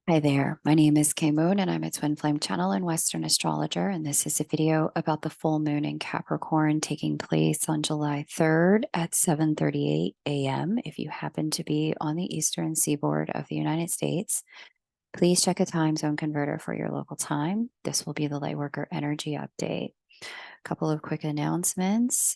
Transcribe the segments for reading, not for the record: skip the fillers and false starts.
Hi there, my name is Kay Moon and I'm a twin flame channel and Western astrologer. And this is a video about the full moon in Capricorn taking place on July 3rd at 7:38 a.m. If you happen to be on the eastern seaboard of the United States, please check a time zone converter for your local time. This will be the Lightworker energy update. A couple of quick announcements.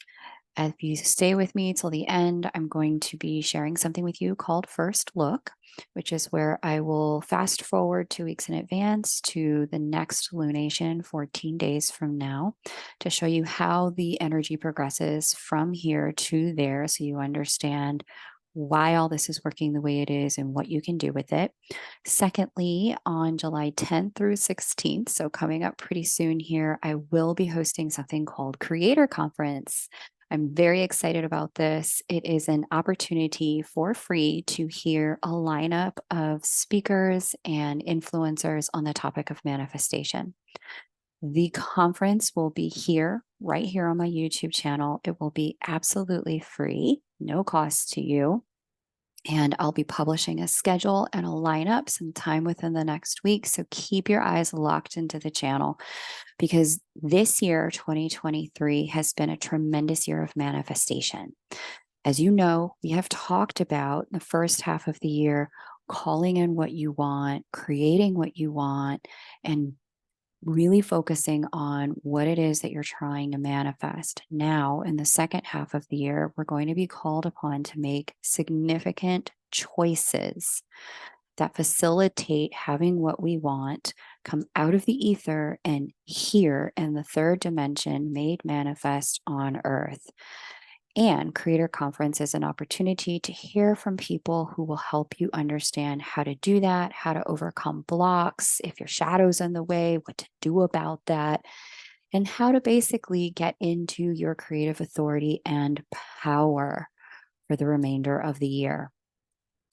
If you stay with me till the end, I'm going to be sharing something with you called First Look, which is where I will fast forward 2 weeks in advance to the next lunation 14 days from now to show you how the energy progresses from here to there so you understand why all this is working the way it is and what you can do with it. Secondly, on July 10th through 16th, so coming up pretty soon here, I will be hosting something called Creator Conference. I'm very excited about this. It is an opportunity for free to hear a lineup of speakers and influencers on the topic of manifestation. The conference will be here, right here on my YouTube channel. It will be absolutely free, no cost to you. And I'll be publishing a schedule and a lineup sometime within the next week. So keep your eyes locked into the channel because this year, 2023, has been a tremendous year of manifestation. As you know, we have talked about the first half of the year, calling in what you want, creating what you want, and really focusing on what it is that you're trying to manifest. Now, in the second half of the year, we're going to be called upon to make significant choices that facilitate having what we want come out of the ether and here in the third dimension made manifest on earth. And Creator Conference is an opportunity to hear from people who will help you understand how to do that, how to overcome blocks, if your shadow's in the way, what to do about that, and how to basically get into your creative authority and power for the remainder of the year.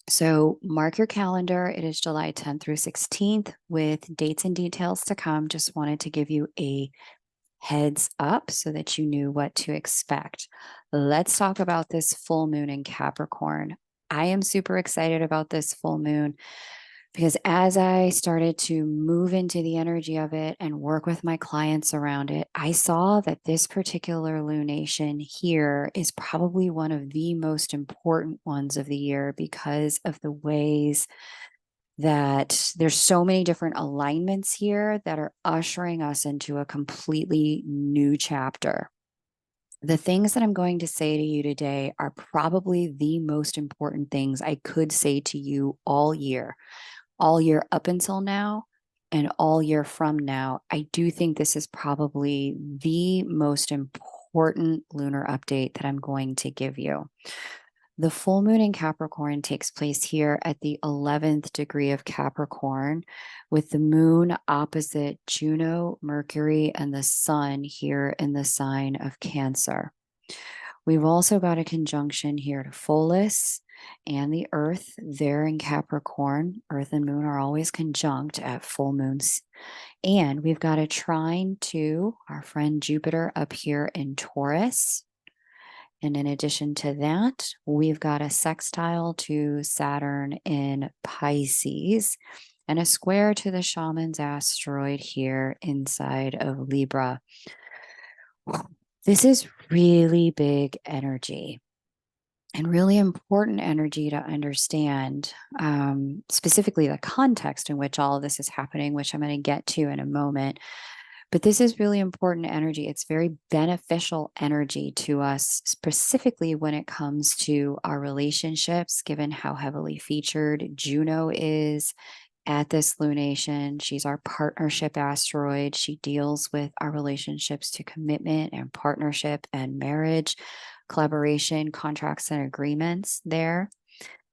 So mark your calendar. It is July 10th through 16th with dates and details to come. Just wanted to give you a heads up so that you knew what to expect. Let's talk about this full moon in Capricorn. I am super excited about this full moon because as I started to move into the energy of it and work with my clients around it, I saw that this particular lunation here is probably one of the most important ones of the year because of the ways that there's so many different alignments here that are ushering us into a completely new chapter. The things that I'm going to say to you today are probably the most important things I could say to you all year up until now, and all year from now. I do think this is probably the most important lunar update that I'm going to give you. The full moon in Capricorn takes place here at the 11th degree of Capricorn, with the moon opposite Juno, Mercury, and the sun here in the sign of Cancer. We've also got a conjunction here to Pholus and the Earth there in Capricorn. Earth and moon are always conjunct at full moons. And we've got a trine to our friend Jupiter up here in Taurus. And in addition to that, we've got a sextile to Saturn in Pisces and a square to the shaman's asteroid here inside of Libra. This is really big energy and really important energy to understand, specifically the context in which all of this is happening, which I'm going to get to in a moment. But this is really important energy. It's very beneficial energy to us, specifically when it comes to our relationships, given how heavily featured Juno is at this lunation. She's our partnership asteroid. She deals with our relationships to commitment and partnership and marriage, collaboration, contracts, and agreements there.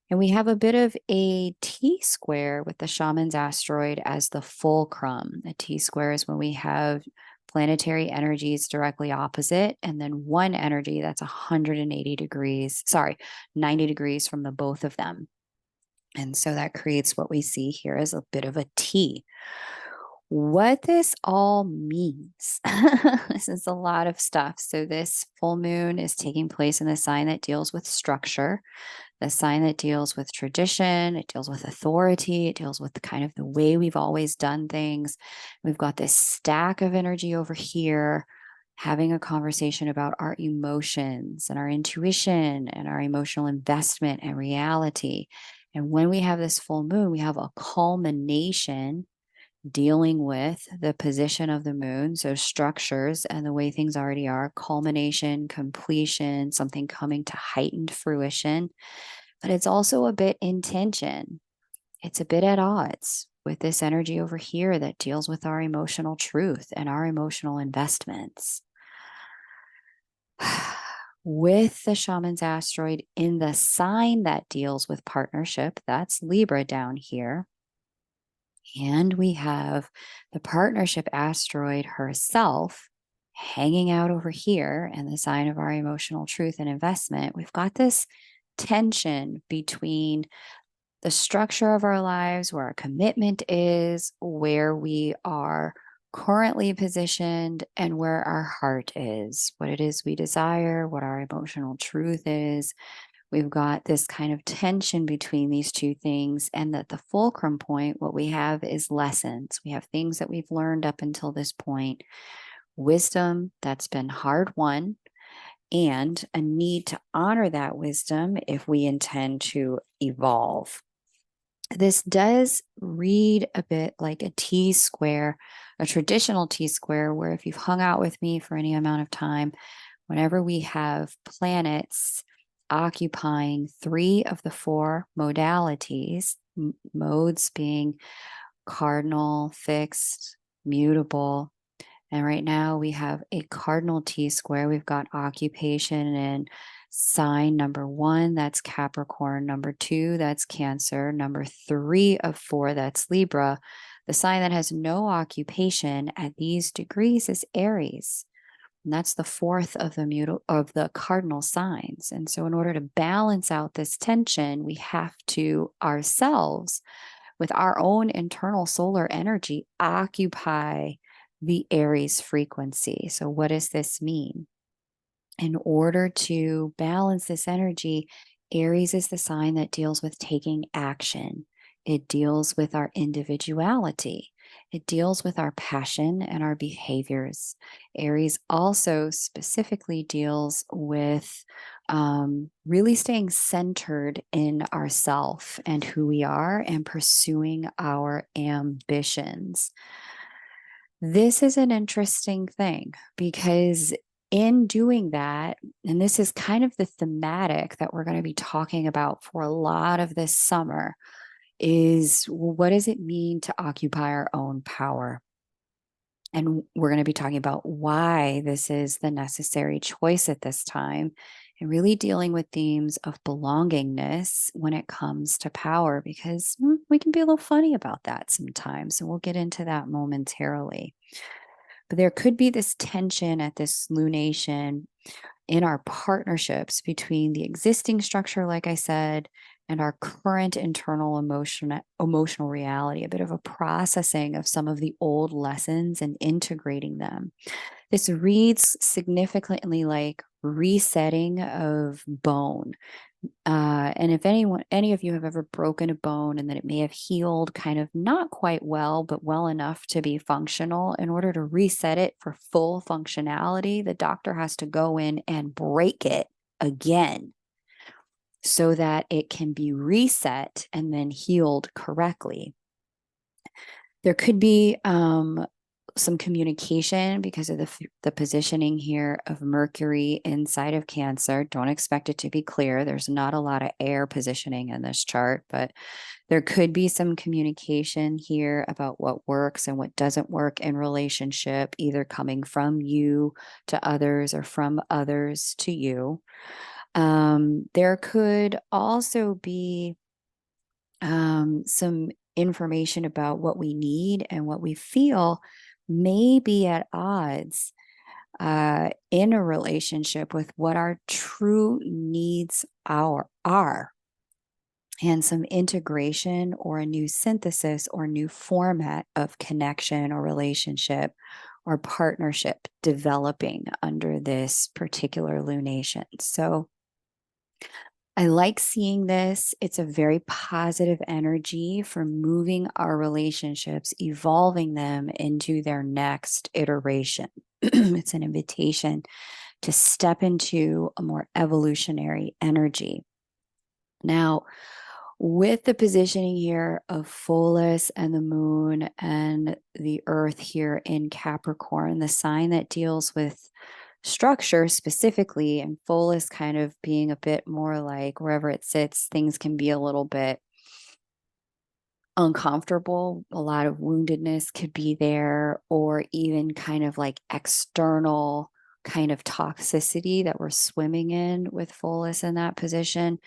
And we have a bit of a T-square with the shaman's asteroid as the fulcrum. A T-square is when we have planetary energies directly opposite, and then one energy that's 90 degrees from the both of them. And so that creates what we see here as a bit of a T. What this all means, this is a lot of stuff. So this full moon is taking place in the sign that deals with structure. the sign that deals with tradition, it deals with authority, it deals with kind of the way we've always done things. We've got this stack of energy over here, having a conversation about our emotions and our intuition and our emotional investment and reality. And when we have this full moon, we have a culmination dealing with the position of the moon, so structures and the way things already are, culmination, completion, something coming to heightened fruition. But it's also a bit in tension. It's a bit at odds with this energy over here that deals with our emotional truth and our emotional investments. With the shaman's asteroid in the sign that deals with partnership, that's Libra down here. And we have the partnership asteroid herself hanging out over here in the sign of our emotional truth and investment. We've got this tension between the structure of our lives, where our commitment is, where we are currently positioned, and where our heart is, what it is we desire, what our emotional truth is. We've got this kind of tension between these two things, and that the fulcrum point, what we have is lessons. We have things that we've learned up until this point, wisdom that's been hard won, and a need to honor that wisdom if we intend to evolve. This does read a bit like a T-square, a traditional T-square, where if you've hung out with me for any amount of time, whenever we have planets occupying 3 of the 4 modalities, modes being cardinal, fixed, mutable. And right now we have a cardinal T-square. We've got occupation and sign number 1, that's Capricorn. Number 2, that's Cancer. Number 3 of 4, that's Libra. The sign that has no occupation at these degrees is Aries. And that's the 4th of the cardinal signs. And so in order to balance out this tension, we have to ourselves, with our own internal solar energy, occupy the Aries frequency. So what does this mean? In order to balance this energy, Aries is the sign that deals with taking action. It deals with our individuality. It deals with our passion and our behaviors. Aries also specifically deals with really staying centered in ourself and who we are and pursuing our ambitions. This is an interesting thing because in doing that, and this is kind of the thematic that we're going to be talking about for a lot of this summer, is what does it mean to occupy our own power? And we're going to be talking about why this is the necessary choice at this time, and really dealing with themes of belongingness when it comes to power, because we can be a little funny about that sometimes. And we'll get into that momentarily. But there could be this tension at this lunation in our partnerships between the existing structure, like I said, and our current internal emotional reality, a bit of a processing of some of the old lessons and integrating them. This reads significantly like resetting of bone. And if any of you have ever broken a bone and that it may have healed kind of not quite well, but well enough to be functional, in order to reset it for full functionality, the doctor has to go in and break it again so that it can be reset and then healed correctly. There could be some communication because of the positioning here of Mercury inside of Cancer. Don't expect it to be clear. There's not a lot of air positioning in this chart, but there could be some communication here about what works and what doesn't work in relationship, either coming from you to others or from others to you. There could also be some information about what we need and what we feel may be at odds in a relationship with what our true needs are, and some integration or a new synthesis or new format of connection or relationship or partnership developing under this particular lunation. So I like seeing this. It's a very positive energy for moving our relationships, evolving them into their next iteration. It's an invitation to step into a more evolutionary energy. Now, with the positioning here of Pholus and the moon and the earth here in Capricorn, the sign that deals with structure specifically, and Pholus kind of being a bit more like wherever it sits, things can be a little bit uncomfortable. A lot of woundedness could be there, or even kind of like external kind of toxicity that we're swimming in with Pholus in that position.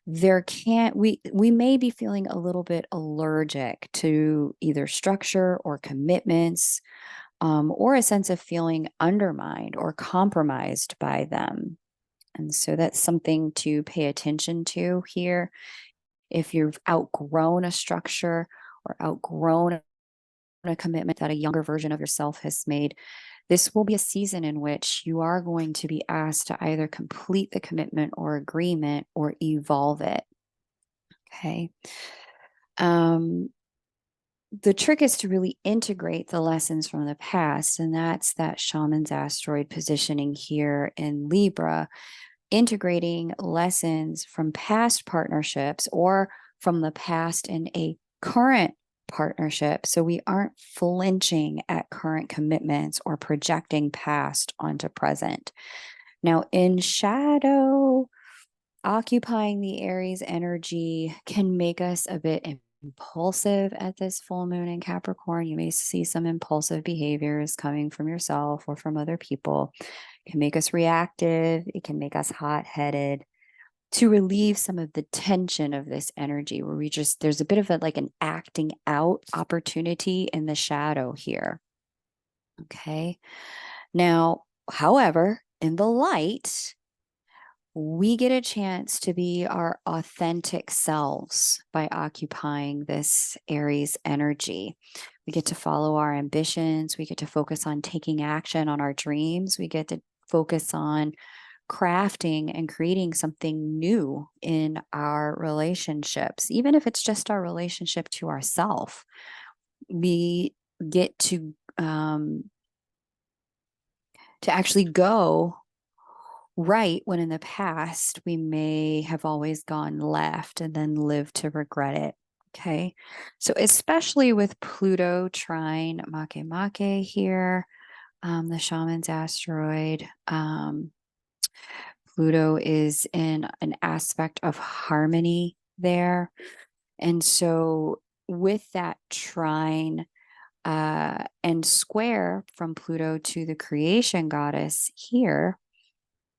There can't we may be feeling a little bit allergic to either structure or commitments, or a sense of feeling undermined or compromised by them. And so that's something to pay attention to here. If you've outgrown a structure or outgrown a commitment that a younger version of yourself has made, this will be a season in which you are going to be asked to either complete the commitment or agreement or evolve it. Okay. The trick is to really integrate the lessons from the past, and that's that shaman's asteroid positioning here in Libra, integrating lessons from past partnerships or from the past in a current partnership, so we aren't flinching at current commitments or projecting past onto present. Now, in shadow, occupying the Aries energy can make us a bit impulsive at this full moon in Capricorn. You may see some impulsive behaviors coming from yourself or from other people. It can make us reactive. It can make us hot-headed. To relieve some of the tension of this energy, where there's a bit of like an acting out opportunity in the shadow here. Okay. Now, however, in the light, we get a chance to be our authentic selves by occupying this Aries energy. We get to follow our ambitions. We get to focus on taking action on our dreams. We get to focus on crafting and creating something new in our relationships, even if it's just our relationship to ourselves. We get to actually go right when in the past we may have always gone left and then lived to regret it. Okay. So especially with Pluto trine Makemake here, the shaman's asteroid, Pluto is in an aspect of harmony there. And so with that trine and square from Pluto to the creation goddess here,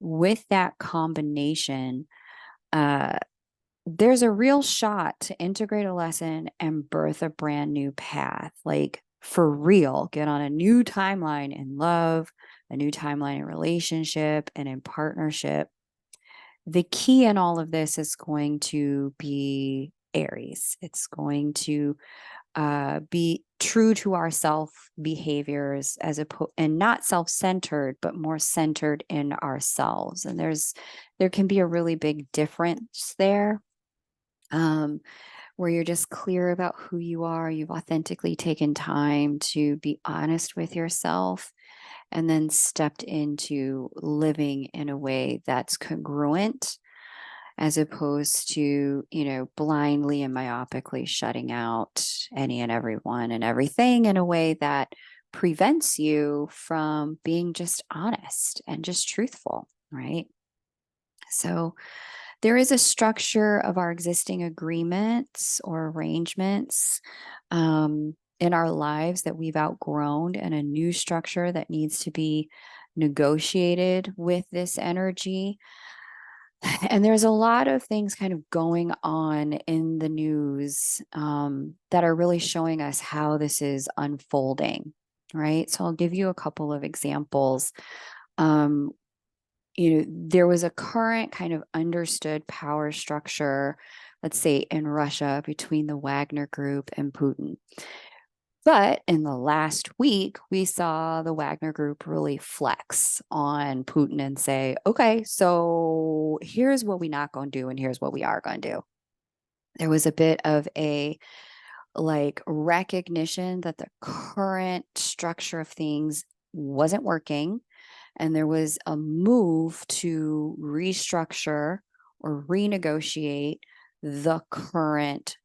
with that combination, there's a real shot to integrate a lesson and birth a brand new path. Like for real, get on a new timeline in love, a new timeline in relationship and in partnership. The key in all of this is going to be Aries. It's going to be true to our self behaviors and not self-centered, but more centered in ourselves. And there can be a really big difference there, where you're just clear about who you are. You've authentically taken time to be honest with yourself, and then stepped into living in a way that's congruent, as opposed to, blindly and myopically shutting out any and everyone and everything in a way that prevents you from being just honest and just truthful, right? So there is a structure of our existing agreements or arrangements in our lives that we've outgrown, and a new structure that needs to be negotiated with this energy. And there's a lot of things kind of going on in the news that are really showing us how this is unfolding, right? So I'll give you a couple of examples. There was a current kind of understood power structure, let's say in Russia, between the Wagner Group and Putin. But in the last week, we saw the Wagner Group really flex on Putin and say, okay, so here's what we're not going to do, and here's what we are going to do. There was a bit of a like recognition that the current structure of things wasn't working, and there was a move to restructure or renegotiate the current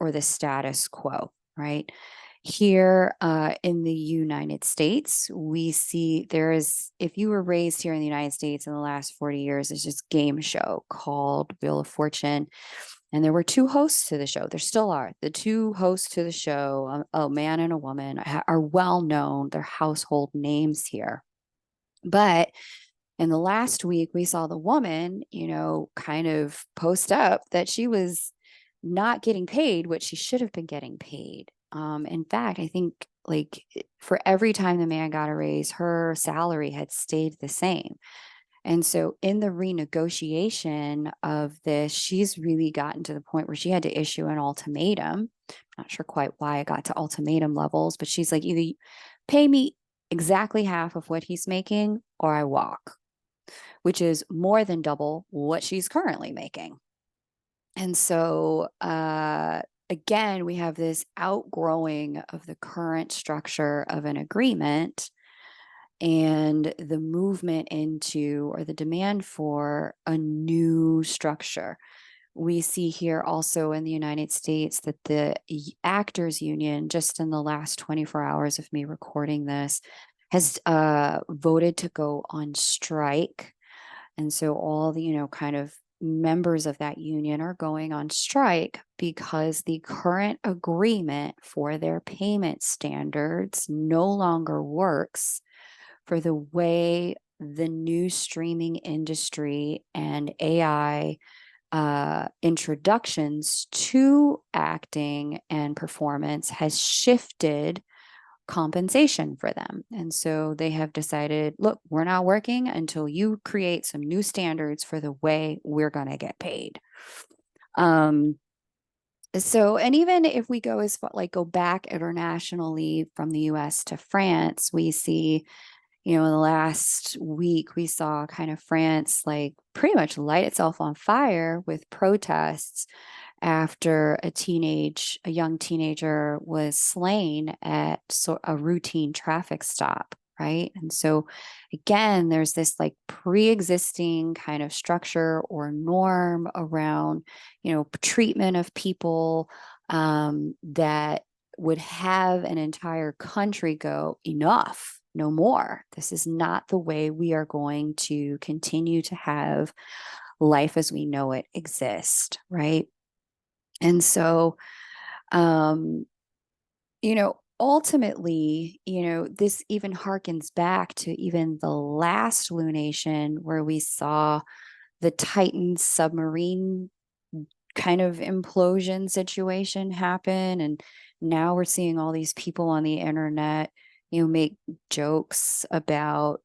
or the status quo, right? Here in the United States, we see there is, if you were raised here in the United States in the last 40 years, there's this game show called Wheel of Fortune. And there were two hosts to the show. There still are. The two hosts to the show, a man and a woman, are well known. They're household names here. But in the last week, we saw the woman, kind of post up that she was not getting paid what she should have been getting paid. In fact, I think like for every time the man got a raise, her salary had stayed the same. And so in the renegotiation of this, she's really gotten to the point where she had to issue an ultimatum. Not sure quite why it got to ultimatum levels, but she's like, either pay me exactly half of what he's making or I walk, which is more than double what she's currently making. And so, again, we have this outgrowing of the current structure of an agreement and the movement into or the demand for a new structure. We see here also in the United States that the actors union, just in the last 24 hours of me recording this, has voted to go on strike. And so all the, kind of members of that union are going on strike because the current agreement for their payment standards no longer works for the way the new streaming industry and AI introductions to acting and performance has shifted compensation for them. And so they have decided, look, we're not working until you create some new standards for the way we're going to get paid. So, and even if we go as far, like go back internationally from the US to France, we see, in the last week, we saw kind of France like pretty much light itself on fire with protests after a young teenager was slain at a routine traffic stop, right? And so again, there's this like pre-existing kind of structure or norm around, treatment of people that would have an entire country go, enough, no more. This is not the way we are going to continue to have life as we know it exist, right? And so, ultimately, this even harkens back to even the last lunation where we saw the Titan submarine kind of implosion situation happen. And now we're seeing all these people on the internet, make jokes about,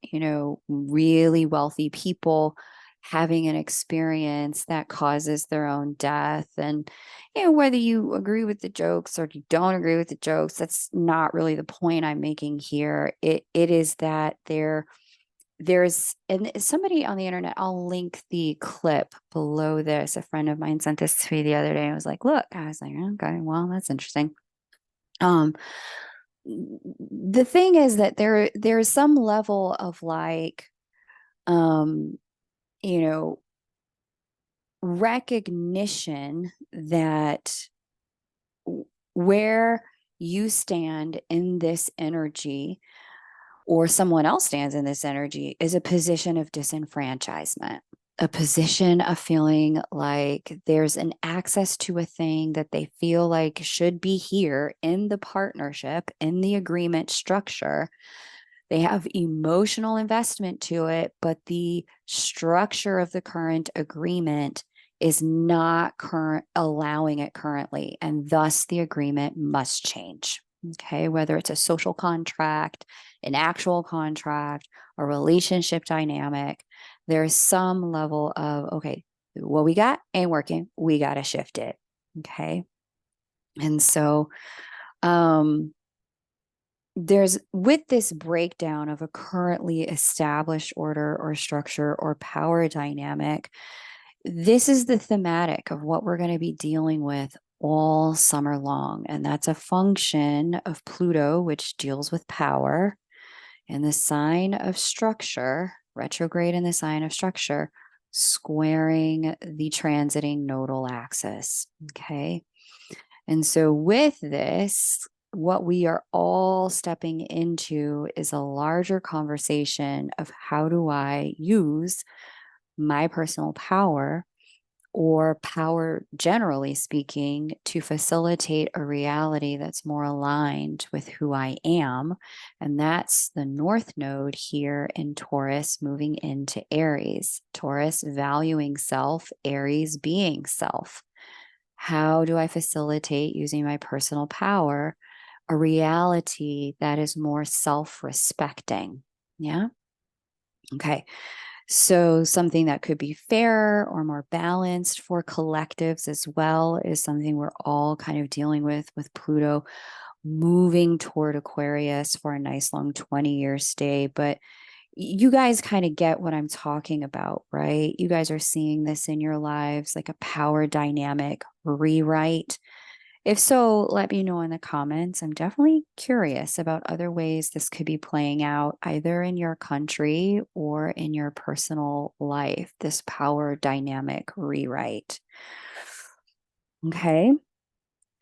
really wealthy people having an experience that causes their own death. And, whether you agree with the jokes or you don't agree with the jokes, that's not really the point I'm making here. It is that there's and somebody on the internet, I'll link the clip below this. A friend of mine sent this to me the other day. I was like, look, I was like, okay, well, that's interesting. The thing is that there's some level of like, you know, recognition that where you stand in this energy or someone else stands in this energy is a position of disenfranchisement, a position of feeling like there's an access to a thing that they feel like should be here in the partnership, in the agreement structure. They have emotional investment to it, but the structure of the current agreement is not allowing it currently, and thus the agreement must change. Okay, whether it's a social contract, an actual contract, a relationship dynamic, there's some level of, okay, what we got ain't working, we got to shift it. Okay. And so there's with this breakdown of a currently established order or structure or power dynamic, this is the thematic of what we're going to be dealing with all summer long. And that's a function of Pluto, which deals with power, and the sign of structure, retrograde in the sign of structure, squaring the transiting nodal axis. Okay. And so with this, what we are all stepping into is a larger conversation of how do I use my personal power, or power generally speaking, to facilitate a reality that's more aligned with who I am. And that's the North Node here in Taurus moving into Aries. Taurus valuing self, Aries being self. How do I facilitate using my personal power a reality that is more self-respecting? Yeah. Okay. So something that could be fair or more balanced for collectives as well is something we're all kind of dealing with Pluto moving toward Aquarius for a nice long 20-year stay. But you guys kind of get what I'm talking about, right? You guys are seeing this in your lives, like a power dynamic rewrite. If so, let me know in the comments. I'm definitely curious about other ways this could be playing out, either in your country or in your personal life, this power dynamic rewrite. Okay.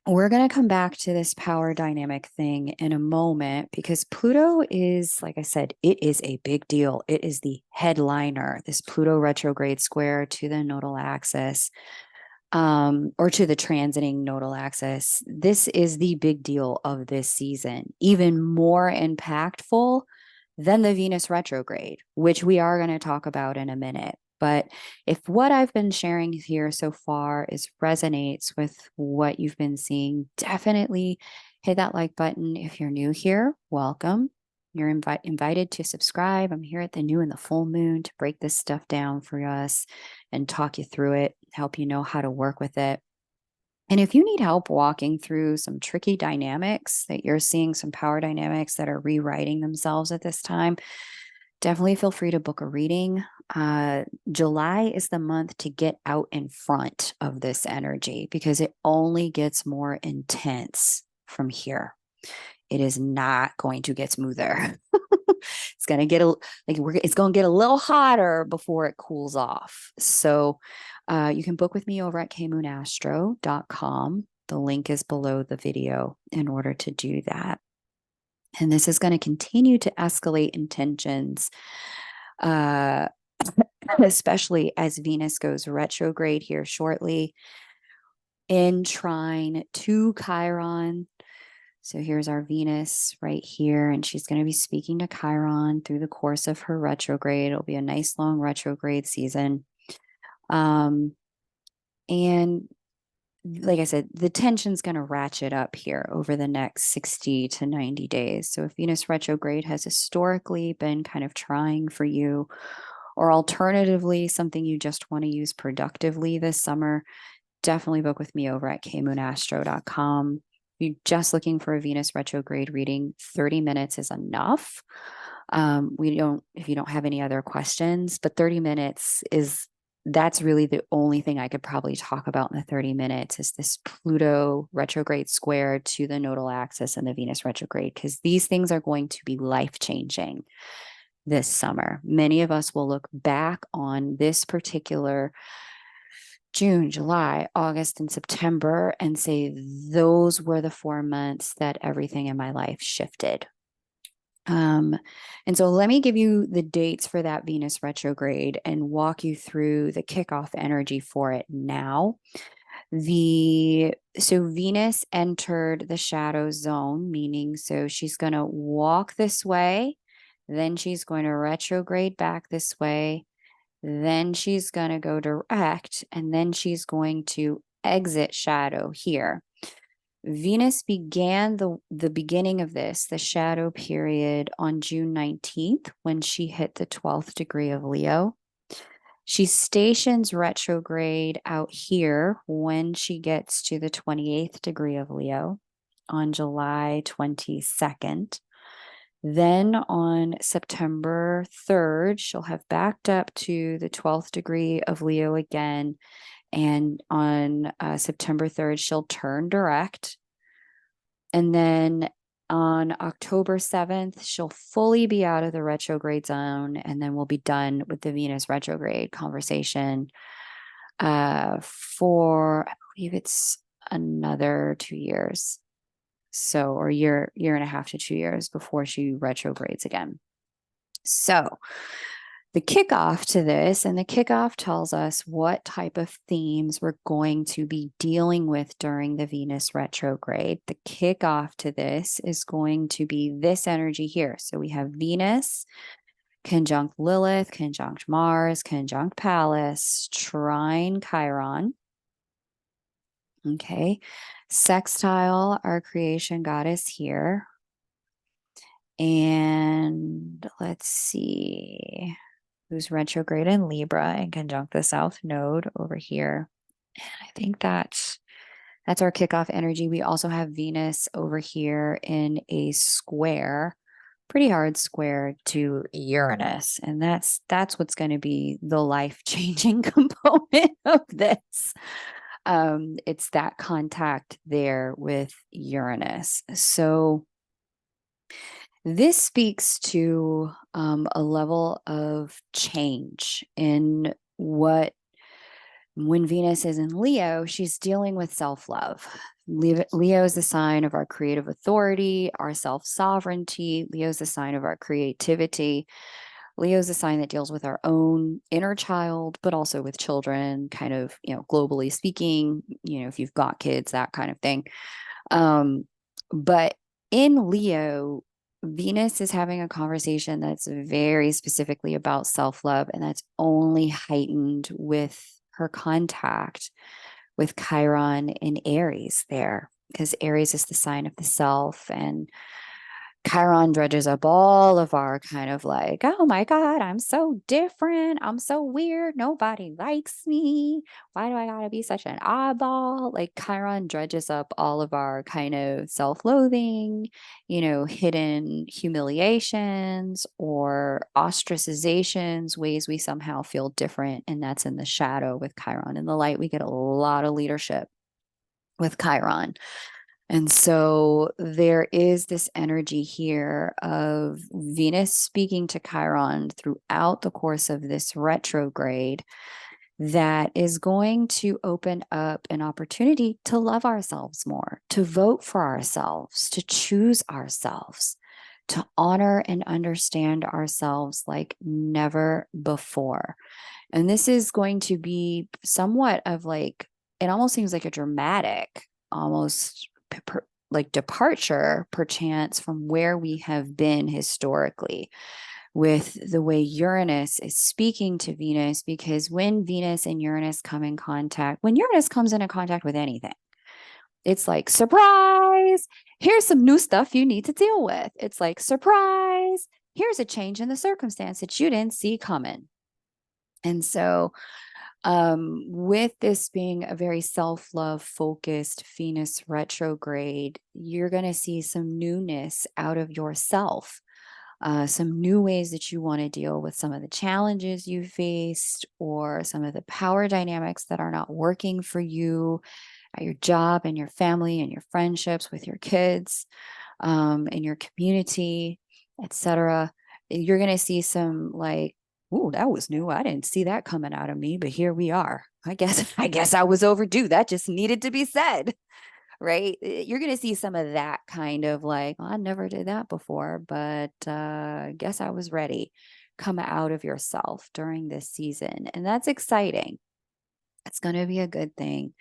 We're going to come back to this power dynamic thing in a moment, because Pluto is, like I said, it is a big deal. It is the headliner, this Pluto retrograde square to the nodal axis, or to the transiting nodal axis. This is the big deal of this season, even more impactful than the Venus retrograde, which we are going to talk about in a minute. But if what I've been sharing here so far resonates with what you've been seeing, definitely hit that like button. If you're new here, welcome. You're invited to subscribe. I'm here at the new and the full moon to break this stuff down for us and talk you through it, help you know how to work with it. And if you need help walking through some tricky dynamics that you're seeing, some power dynamics that are rewriting themselves at this time, definitely feel free to book a reading. July is the month to get out in front of this energy, because it only gets more intense from here. It is not going to get smoother. It's going to get it's going to get a little hotter before it cools off. So you can book with me over at kmoonastro.com. The link is below the video in order to do that. And this is going to continue to escalate in tensions, especially as Venus goes retrograde here shortly in trine to Chiron. So here's our Venus right here, and she's going to be speaking to Chiron through the course of her retrograde. It'll be a nice long retrograde season. And like I said, the tension's going to ratchet up here over the next 60 to 90 days. So if Venus retrograde has historically been kind of trying for you, or alternatively, something you just want to use productively this summer, definitely book with me over at kmoonastro.com. If you're just looking for a Venus retrograde reading, 30 minutes is enough. If you don't have any other questions, but 30 minutes that's really the only thing I could probably talk about in the 30 minutes is this Pluto retrograde square to the nodal axis and the Venus retrograde, because these things are going to be life-changing this summer. Many of us will look back on this particular June, July, August, and September and say, those were the 4 months that everything in my life shifted. And so let me give you the dates for that Venus retrograde and walk you through the kickoff energy for it now. So Venus entered the shadow zone, meaning so she's going to walk this way, then she's going to retrograde back this way, then she's going to go direct, and then she's going to exit shadow here. Venus began the beginning of the shadow period, on June 19th when she hit the 12th degree of Leo. She stations retrograde out here when she gets to the 28th degree of Leo on July 22nd. Then on September 3rd, she'll have backed up to the 12th degree of Leo again. And on September 3rd, she'll turn direct. And then on October 7th, she'll fully be out of the retrograde zone. And then we'll be done with the Venus retrograde conversation for, I believe it's another 2 years. So, or year and a half to 2 years before she retrogrades again. So the kickoff to this, and the kickoff tells us what type of themes we're going to be dealing with during the Venus retrograde. The kickoff to this is going to be this energy here. So we have Venus conjunct Lilith, conjunct Mars, conjunct Pallas, trine Chiron. Okay. Sextile our creation goddess here. And let's see who's retrograde in Libra and conjunct the South Node over here. And I think that's our kickoff energy. We also have Venus over here in a square, pretty hard square to Uranus. And that's what's going to be the life-changing component of this. It's that contact there with Uranus. So this speaks to a level of change in what, when Venus is in Leo, she's dealing with self-love. Leo is the sign of our creative authority, our self-sovereignty. Leo is the sign of our creativity. Leo is a sign that deals with our own inner child, but also with children, kind of, globally speaking, if you've got kids, that kind of thing. But in Leo, Venus is having a conversation that's very specifically about self-love, and that's only heightened with her contact with Chiron in Aries there, because Aries is the sign of the self, and Chiron dredges up all of our kind of like, oh my God, I'm so different. I'm so weird. Nobody likes me. Why do I gotta be such an oddball? Like Chiron dredges up all of our kind of self-loathing, hidden humiliations or ostracizations, ways we somehow feel different. And that's in the shadow with Chiron. In the light, we get a lot of leadership with Chiron. And so there is this energy here of Venus speaking to Chiron throughout the course of this retrograde that is going to open up an opportunity to love ourselves more, to vote for ourselves, to choose ourselves, to honor and understand ourselves like never before. And this is going to be somewhat of like, it almost seems like a dramatic, almost like departure, perchance, from where we have been historically with the way Uranus is speaking to Venus. Because when Venus and Uranus come in contact, when Uranus comes into contact with anything, it's like, surprise, here's some new stuff you need to deal with. It's like, surprise, here's a change in the circumstance that you didn't see coming. And so with this being a very self-love focused Venus retrograde, you're going to see some newness out of yourself, some new ways that you want to deal with some of the challenges you faced, or some of the power dynamics that are not working for you at your job and your family and your friendships with your kids, in your community, etc. You're going to see some like, ooh, that was new. I didn't see that coming out of me, but here we are. I guess I was overdue. That just needed to be said, right? You're going to see some of that kind of like, well, I never did that before, but I guess I was ready, come out of yourself during this season. And that's exciting. It's going to be a good thing.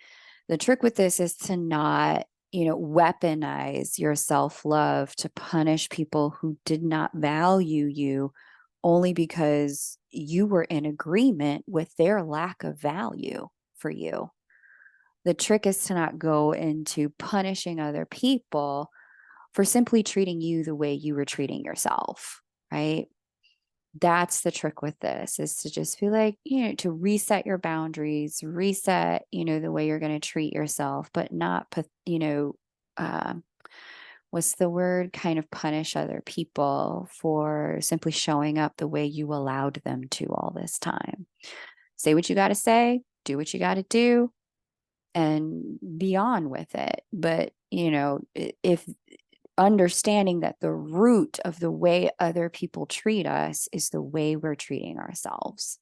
The trick with this is to not, weaponize your self-love to punish people who did not value you only because you were in agreement with their lack of value for you. The trick is to not go into punishing other people for simply treating you the way you were treating yourself, right? That's the trick with this, is to just be like, to reset your boundaries, reset, the way you're going to treat yourself, but not, what's the word, kind of punish other people for simply showing up the way you allowed them to all this time. Say what you got to say, do what you got to do, and be on with it. But, if understanding that the root of the way other people treat us is the way we're treating ourselves.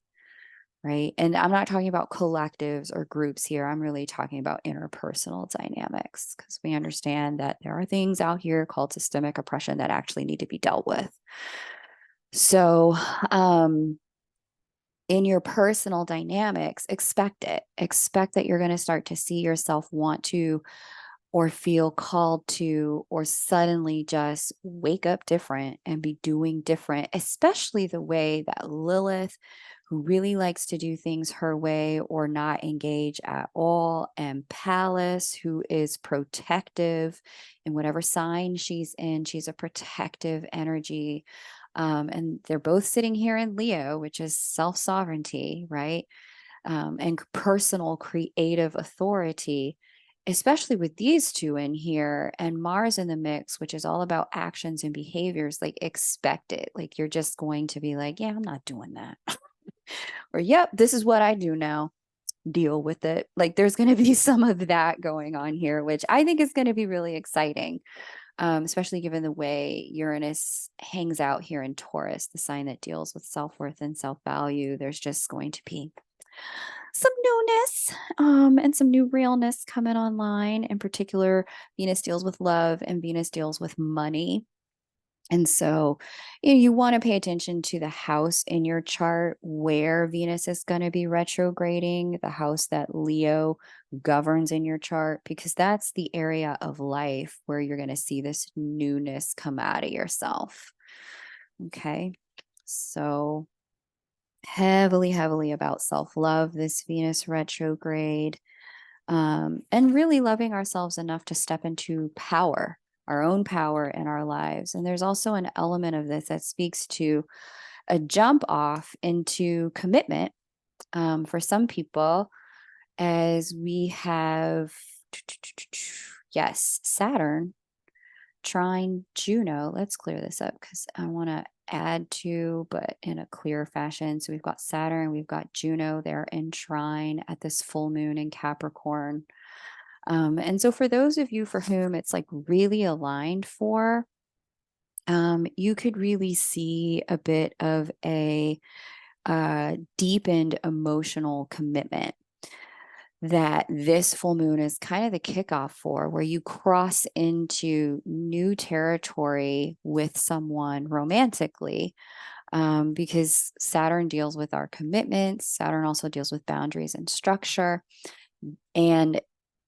Right. And I'm not talking about collectives or groups here. I'm really talking about interpersonal dynamics, because we understand that there are things out here called systemic oppression that actually need to be dealt with. So, in your personal dynamics, expect it. Expect that you're going to start to see yourself want to, or feel called to, or suddenly just wake up different and be doing different, especially the way that Lilith, who really likes to do things her way or not engage at all, and Pallas, who is protective in whatever sign she's in. She's a protective energy. And they're both sitting here in Leo, which is self sovereignty, right? And personal creative authority, especially with these two in here, and Mars in the mix, which is all about actions and behaviors. Like, expect it. Like, you're just going to be like, yeah, I'm not doing that. Or, yep, this is what I do now. Deal with it. Like, there's going to be some of that going on here, which I think is going to be really exciting. Especially given the way Uranus hangs out here in Taurus, the sign that deals with self-worth and self-value. There's just going to be some newness and some new realness coming online. In particular, Venus deals with love and Venus deals with money. And so, you want to pay attention to the house in your chart where Venus is going to be retrograding, the house that Leo governs in your chart, because that's the area of life where you're going to see this newness come out of yourself. Okay. So, heavily, heavily about self-love, this Venus retrograde, and really loving ourselves enough to step into power, our own power in our lives. And there's also an element of this that speaks to a jump off into commitment for some people, as we have, yes, Saturn trine Juno. Let's clear this up because I want to add to, but in a clear fashion. So we've got Saturn, we've got Juno. They're in trine at this full moon in Capricorn. And so for those of you for whom it's like really aligned for, you could really see a bit of a deepened emotional commitment that this full moon is kind of the kickoff for, where you cross into new territory with someone romantically, because Saturn deals with our commitments. Saturn also deals with boundaries and structure. And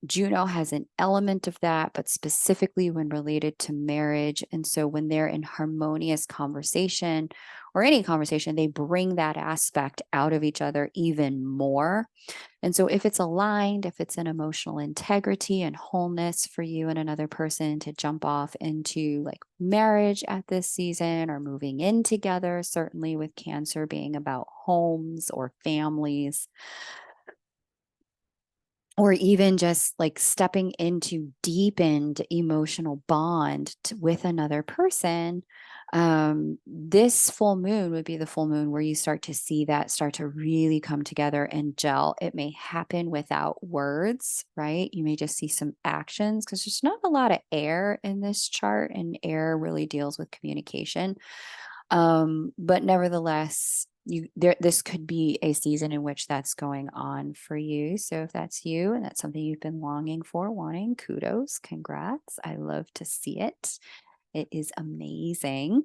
Juno has an element of that, but specifically when related to marriage. And so when they're in harmonious conversation or any conversation, they bring that aspect out of each other even more. And so if it's aligned, if it's an emotional integrity and wholeness for you and another person to jump off into like marriage at this season, or moving in together, certainly with Cancer being about homes or families, or even just like stepping into deepened emotional bond with another person, this full moon would be the full moon where you start to see that start to really come together and gel. It may happen without words, right? You may just see some actions because there's not a lot of air in this chart, and air really deals with communication. But nevertheless, this could be a season in which that's going on for you. So if that's you and that's something you've been longing for, wanting, kudos, congrats. I love to see it. It is amazing.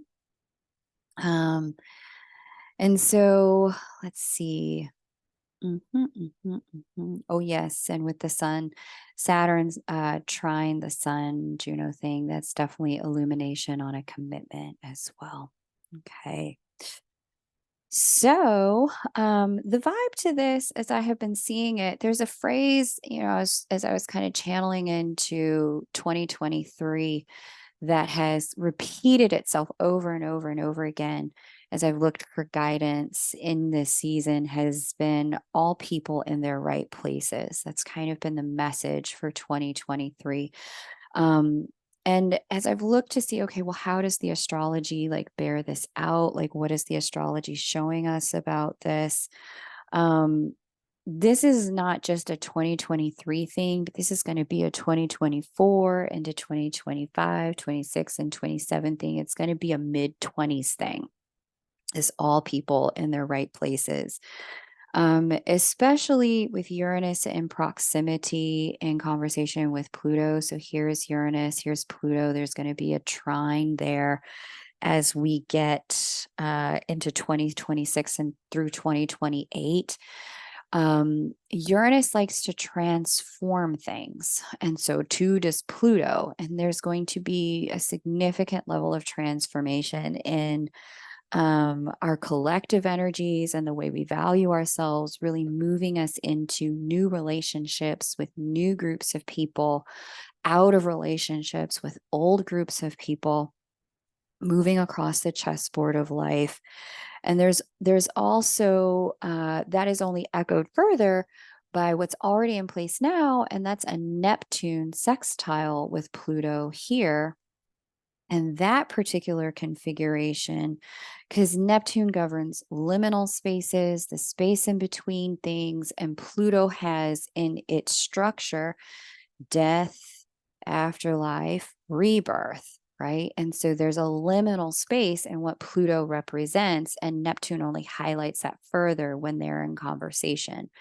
And so let's see. Oh, yes. And with the sun, Saturn's trine the sun, Juno thing, that's definitely illumination on a commitment as well. Okay. So, the vibe to this, as I have been seeing it, there's a phrase, as I was kind of channeling into 2023, that has repeated itself over and over and over again as I've looked for guidance in this season, has been all people in their right places. That's kind of been the message for 2023. And as I've looked to see, okay, well, how does the astrology like bear this out? Like, what is the astrology showing us about this? Um, this is not just a 2023 thing, but this is going to be a 2024 into 2025, 26, and 27 thing. It's going to be a mid 20s thing. Is all people in their right places, especially with Uranus in proximity in conversation with Pluto. So here's Uranus, here's Pluto. There's going to be a trine there as we get into 2026 and through 2028. Uranus likes to transform things, and so too does Pluto. And there's going to be a significant level of transformation in our collective energies and the way we value ourselves, really moving us into new relationships with new groups of people, out of relationships with old groups of people, moving across the chessboard of life. And there's also that is only echoed further by what's already in place now, and that's a Neptune sextile with Pluto here. And that particular configuration, because Neptune governs liminal spaces, the space in between things, and Pluto has in its structure death, afterlife, rebirth, right? And so there's a liminal space in what Pluto represents, and Neptune only highlights that further when they're in conversation.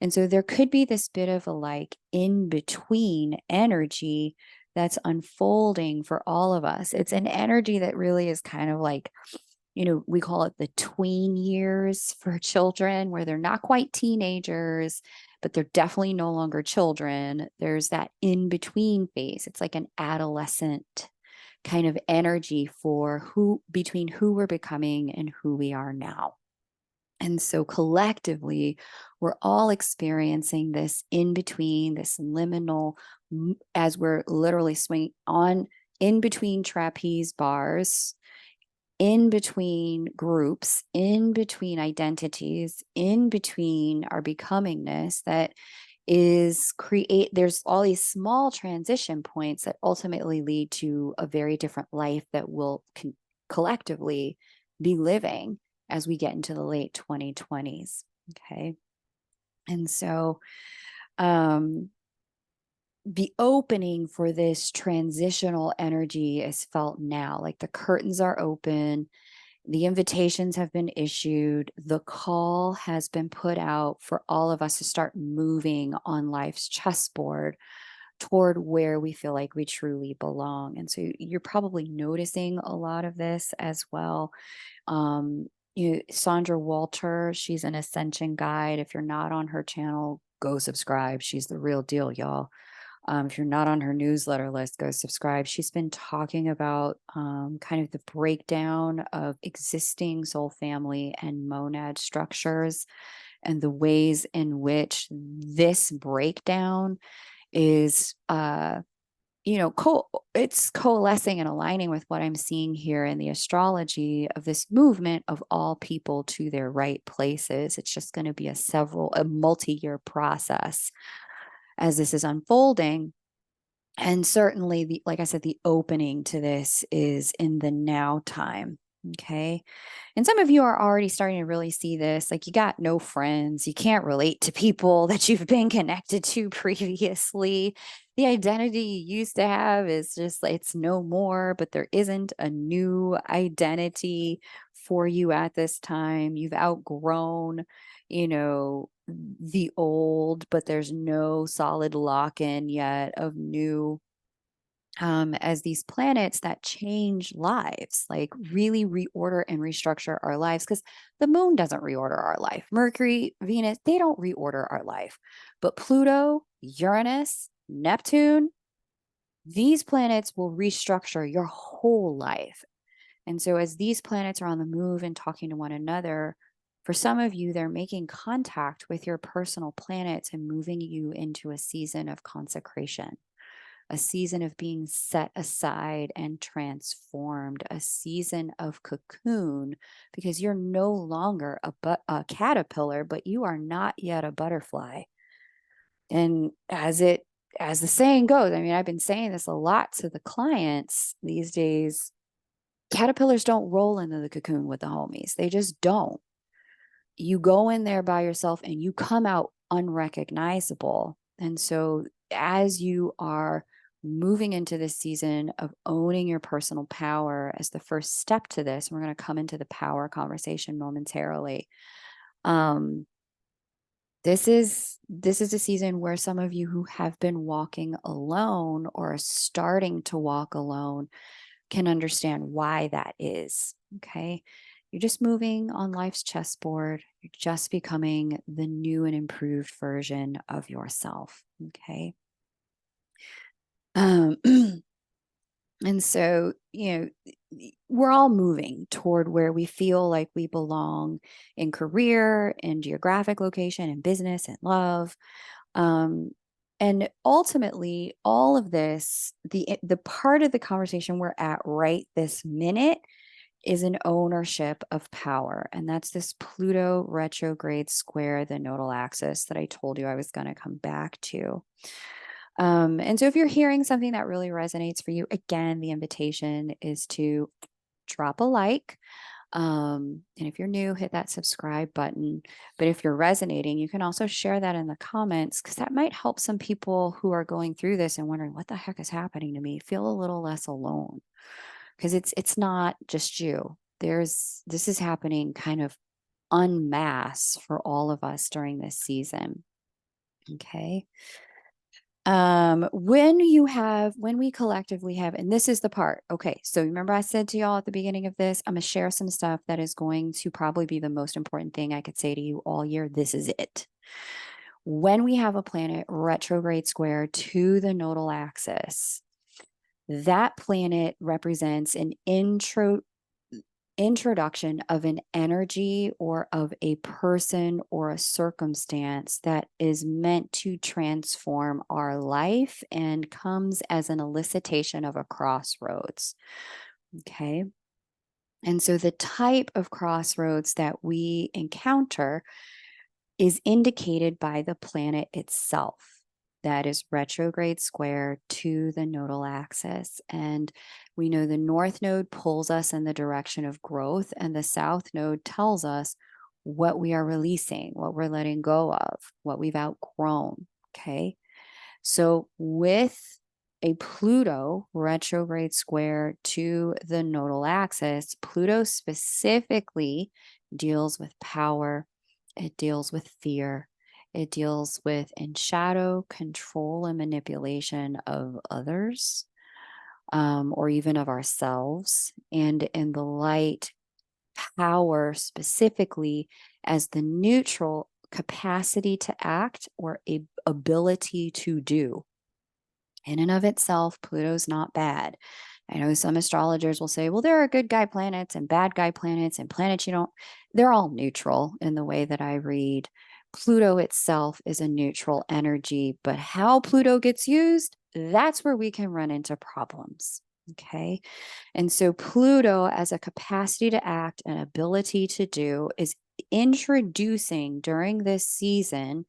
And so there could be this bit of a like in between energy that's unfolding for all of us. It's an energy that really is kind of like, we call it the tween years for children, where they're not quite teenagers, but they're definitely no longer children. There's that in between phase. It's like an adolescent kind of energy for between who we're becoming and who we are now. And so collectively, we're all experiencing this in between, this liminal, as we're literally swinging on in between trapeze bars, in between groups, in between identities, in between our becomingness that there's all these small transition points that ultimately lead to a very different life that we'll collectively be living as we get into the late 2020s. Okay. And so the opening for this transitional energy is felt now. Like the curtains are open, the invitations have been issued, the call has been put out for all of us to start moving on life's chessboard toward where we feel like we truly belong. And so you're probably noticing a lot of this as well. Sandra Walter, she's an ascension guide. If you're not on her channel, go subscribe. She's the real deal, y'all. If you're not on her newsletter list, go subscribe. She's been talking about kind of the breakdown of existing soul family and monad structures and the ways in which this breakdown is it's coalescing and aligning with what I'm seeing here in the astrology of this movement of all people to their right places. It's just going to be a multi-year process as this is unfolding. And certainly, like I said, the opening to this is in the now time. Okay. And some of you are already starting to really see this. Like you got no friends, you can't relate to people that you've been connected to previously. The identity you used to have is just, it's no more, but there isn't a new identity for you at this time. You've outgrown, the old, but there's no solid lock in yet of new. As these planets that change lives, like really reorder and restructure our lives, because the moon doesn't reorder our life. Mercury, Venus, they don't reorder our life. But Pluto, Uranus, Neptune, these planets will restructure your whole life. And so as these planets are on the move and talking to one another, for some of you, they're making contact with your personal planets and moving you into a season of consecration, a season of being set aside and transformed, a season of cocoon, because you're no longer a caterpillar, but you are not yet a butterfly. And as the saying goes, I mean, I've been saying this a lot to the clients these days. Caterpillars don't roll into the cocoon with the homies. They just don't. You go in there by yourself and you come out unrecognizable. And so, as you are moving into this season of owning your personal power as the first step to this, we're going to come into the power conversation momentarily. This is a season where some of you who have been walking alone or are starting to walk alone can understand why that is. Okay. You're just moving on life's chessboard. You're just becoming the new and improved version of yourself. Okay. And so, we're all moving toward where we feel like we belong in career, in geographic location, in business, and love. And ultimately, all of this, the part of the conversation we're at right this minute is an ownership of power. And that's this Pluto retrograde square, the nodal axis that I told you I was going to come back to. And so if you're hearing something that really resonates for you, again, the invitation is to drop a like. And if you're new, hit that subscribe button. But if you're resonating, you can also share that in the comments, because that might help some people who are going through this and wondering what the heck is happening to me feel a little less alone. Because it's not just you. This is happening kind of en masse for all of us during this season. Okay. When we collectively have, and this is the part, okay, so remember I said to y'all at the beginning of this, I'm gonna share some stuff that is going to probably be the most important thing I could say to you all year. This is it. When we have a planet retrograde square to the nodal axis, that planet represents an introduction of an energy or of a person or a circumstance that is meant to transform our life and comes as an elicitation of a crossroads. Okay. And so the type of crossroads that we encounter is indicated by the planet itself. That is retrograde square to the nodal axis. And we know the north node pulls us in the direction of growth, and the south node tells us what we are releasing, what we're letting go of, what we've outgrown. Okay. So with a Pluto retrograde square to the nodal axis, Pluto specifically deals with power, it deals with fear. It deals with in shadow control and manipulation of others, or even of ourselves, and in the light, power specifically as the neutral capacity to act or a ability to do. In and of itself, Pluto's not bad. I know some astrologers will say, well, there are good guy planets and bad guy planets and planets they're all neutral in the way that I read. Pluto itself is a neutral energy, but how Pluto gets used, that's where we can run into problems. Okay. And so Pluto, as a capacity to act, an ability to do, is introducing during this season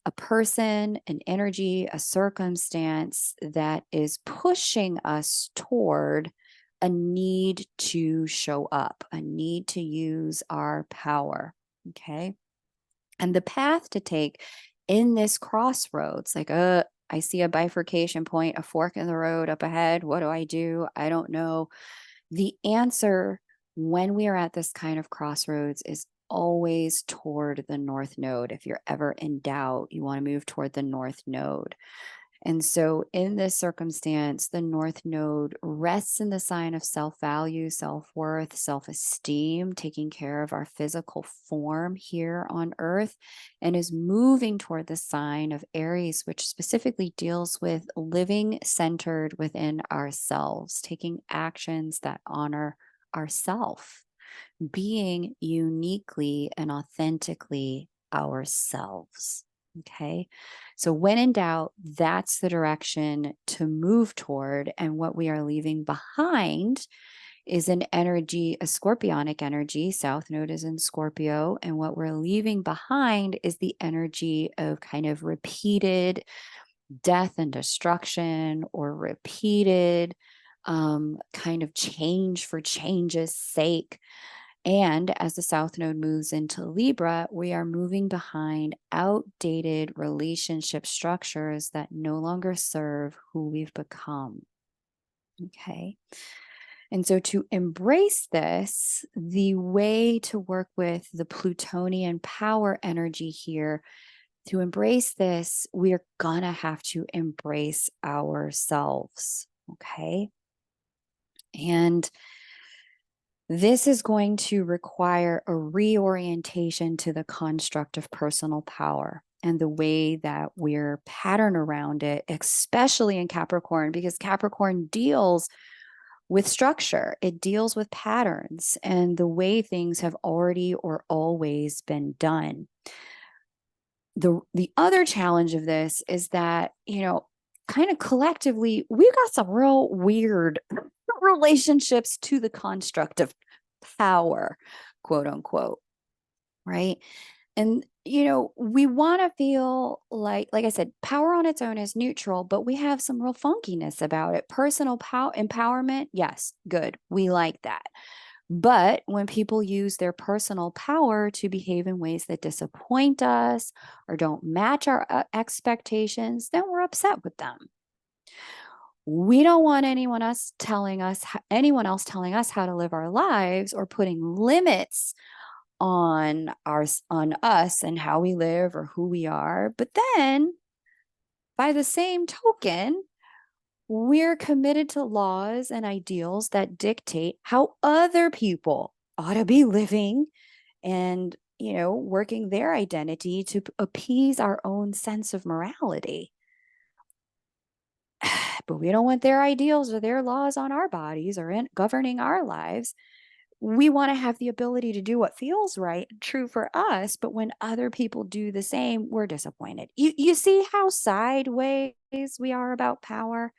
a person, an energy, a circumstance that is pushing us toward a need to show up, a need to use our power. Okay. And the path to take in this crossroads, like, I see a bifurcation point, a fork in the road up ahead. What do? I don't know. The answer when we are at this kind of crossroads is always toward the north node. If you're ever in doubt, you want to move toward the north node. And so in this circumstance, the north node rests in the sign of self-value, self-worth, self-esteem, taking care of our physical form here on earth, and is moving toward the sign of Aries, which specifically deals with living centered within ourselves, taking actions that honor ourself, being uniquely and authentically ourselves. Okay. So when in doubt, that's the direction to move toward. And what we are leaving behind is an energy, a scorpionic energy. South node is in Scorpio. And what we're leaving behind is the energy of kind of repeated death and destruction or repeated kind of change for change's sake. And as the South Node moves into Libra, we are moving behind outdated relationship structures that no longer serve who we've become. Okay. And so to embrace this, the way to work with the Plutonian power energy here, to embrace this, we're going to have to embrace ourselves. Okay. And this is going to require a reorientation to the construct of personal power and the way that we're patterned around it, especially in Capricorn, because Capricorn deals with structure. It deals with patterns and the way things have already or always been done. The other challenge of this is that, kind of collectively, we've got some real weird relationships to the construct of power, quote unquote, right? And, we want to feel like I said, power on its own is neutral, but we have some real funkiness about it. Personal power, empowerment, yes, good. We like that. But when people use their personal power to behave in ways that disappoint us or don't match our expectations, then we're upset with them. We don't want anyone else telling us how to live our lives or putting limits on us and how we live or who we are. But then by the same token, we're committed to laws and ideals that dictate how other people ought to be living and, working their identity to appease our own sense of morality. But we don't want their ideals or their laws on our bodies or governing our lives. We want to have the ability to do what feels right and true for us. But when other people do the same, we're disappointed. You see how sideways we are about power,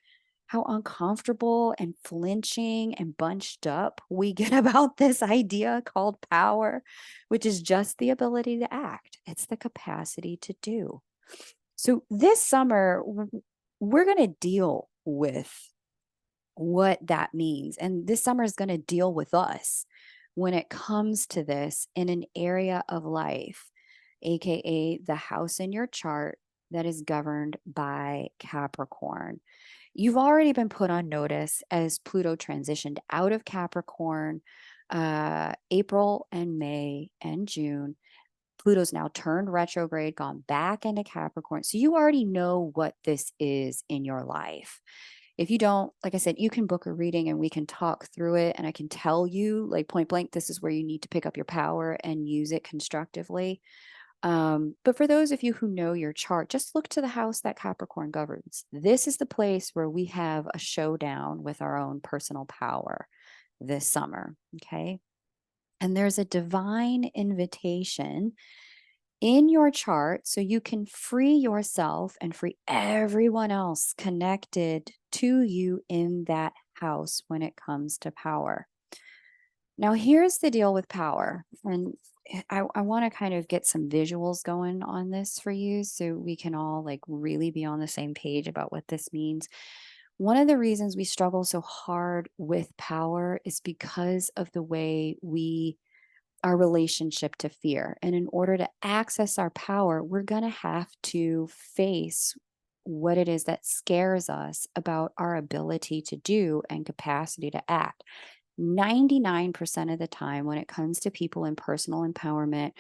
how uncomfortable and flinching and bunched up we get about this idea called power, which is just the ability to act. It's the capacity to do. So this summer, we're going to deal with what that means. And this summer is going to deal with us when it comes to this in an area of life, AKA the house in your chart that is governed by Capricorn. You've already been put on notice as Pluto transitioned out of Capricorn, April and May and June. Pluto's now turned retrograde, gone back into Capricorn. So you already know what this is in your life. If you don't, like I said, you can book a reading and we can talk through it. And I can tell you, like point blank, this is where you need to pick up your power and use it constructively. But for those of you who know your chart, just look to the house that Capricorn governs. This is the place where we have a showdown with our own personal power this summer. Okay. And there's a divine invitation in your chart so you can free yourself and free everyone else connected to you in that house when it comes to power. Now, here's the deal with power. And I want to kind of get some visuals going on this for you so we can all like really be on the same page about what this means. One of the reasons we struggle so hard with power is because of the way our relationship to fear. And in order to access our power, we're going to have to face what it is that scares us about our ability to do and capacity to act. 99% of the time, when it comes to people in personal empowerment,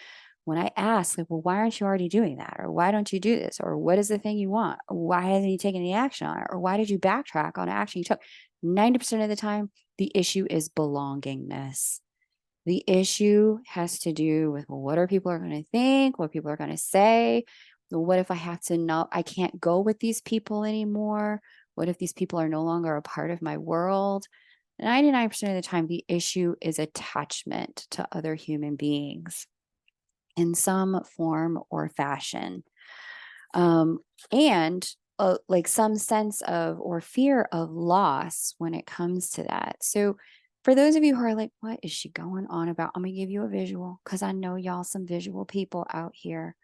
when I ask, like, well, why aren't you already doing that? Or why don't you do this? Or what is the thing you want? Why hasn't you taken any action on it? Or why did you backtrack on action you took? 90% of the time, the issue is belongingness. The issue has to do with, well, what are people are going to think, what people are going to say. What if I have to know I can't go with these people anymore? What if these people are no longer a part of my world? 99% of the time, the issue is attachment to other human beings in some form or fashion. And like some sense of or fear of loss when it comes to that. So for those of you who are like, what is she going on about? I'm going to give you a visual because I know y'all some visual people out here.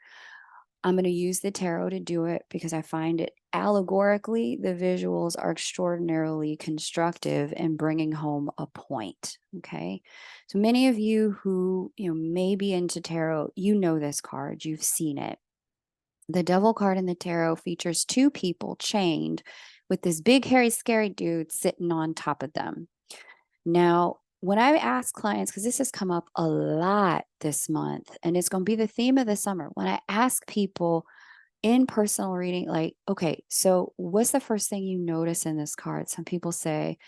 I'm going to use the tarot to do it because I find it allegorically, the visuals are extraordinarily constructive in bringing home a point. Okay. So many of you who, may be into tarot, this card, you've seen it. The Devil card in the tarot features two people chained with this big, hairy, scary dude sitting on top of them. Now, when I ask clients, because this has come up a lot this month, and it's going to be the theme of the summer, when I ask people in personal reading, like, okay, so what's the first thing you notice in this card? Some people say,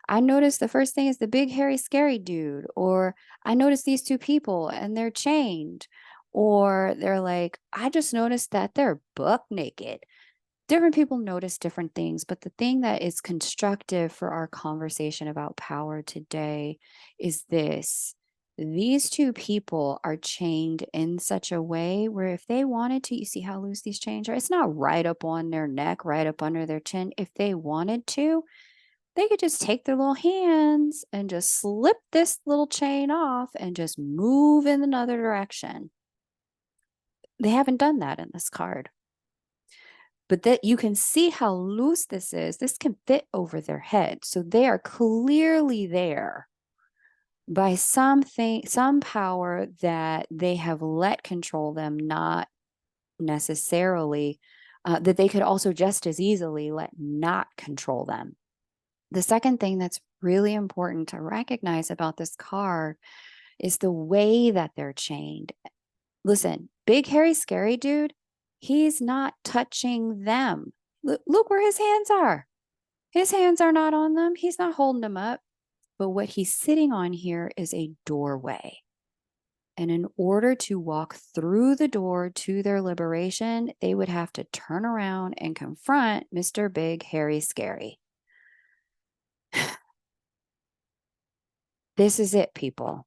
I noticed the first thing is the big, hairy, scary dude, or I noticed these two people and they're chained, or they're like, I just noticed that they're buck naked. Different people notice different things, but the thing that is constructive for our conversation about power today is this. These two people are chained in such a way where if they wanted to, you see how loose these chains are? It's not right up on their neck, right up under their chin. If they wanted to, they could just take their little hands and just slip this little chain off and just move in another direction. They haven't done that in this card. But that you can see how loose this is. This can fit over their head. So they are clearly there by some power that they have let control them, not necessarily that they could also just as easily let not control them. The second thing that's really important to recognize about this card is the way that they're chained. Listen, big, hairy, scary dude, he's not touching them. Look where his hands are. His hands are not on them. He's not holding them up. But what he's sitting on here is a doorway. And in order to walk through the door to their liberation, they would have to turn around and confront Mr. Big, Hairy, Scary. This is it, people.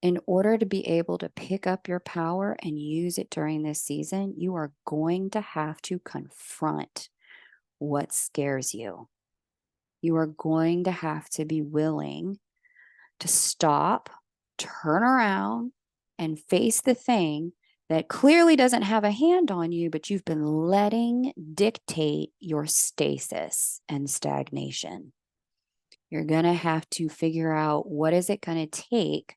In order to be able to pick up your power and use it during this season, you are going to have to confront what scares you. You are going to have to be willing to stop, turn around, and face the thing that clearly doesn't have a hand on you, but you've been letting dictate your stasis and stagnation. You're going to have to figure out, what is it going to take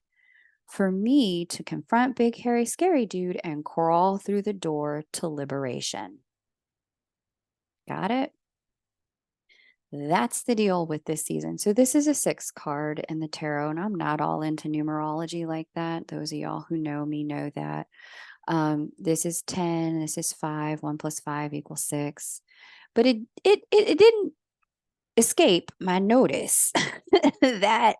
for me to confront big, hairy, scary dude and crawl through the door to liberation? Got it? That's the deal with this season. So this is a 6 card in the tarot, and I'm not all into numerology like that. Those of y'all who know me know that. This is 10, this is 5, 1 + 5 = 6. But it didn't escape my notice that,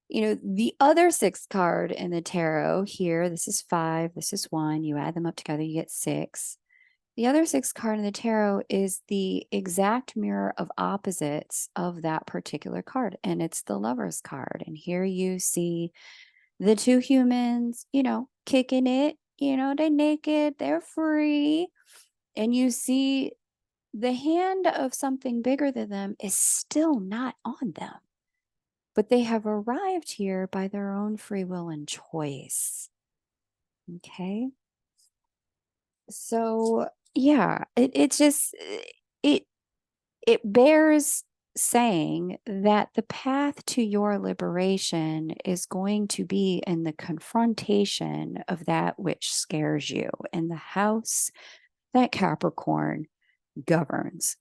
the other 6 card in the tarot here, this is 5, this is 1, you add them up together, you get 6. The other 6 card in the tarot is the exact mirror of opposites of that particular card, and it's the Lover's card. And here you see the two humans, kicking it, they're naked, they're free. And you see the hand of something bigger than them is still not on them, but they have arrived here by their own free will and choice. Okay. So yeah, it just, it bears saying that the path to your liberation is going to be in the confrontation of that which scares you in the house that Capricorn governs.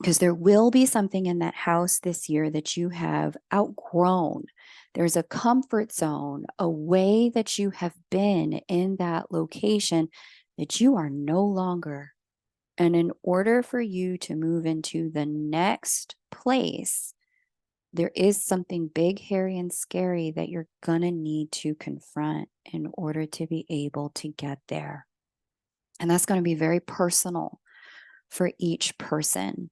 Because there will be something in that house this year that you have outgrown. There's a comfort zone, a way that you have been in that location that you are no longer. And in order for you to move into the next place, there is something big, hairy, and scary that you're going to need to confront in order to be able to get there. And that's going to be very personal for each person.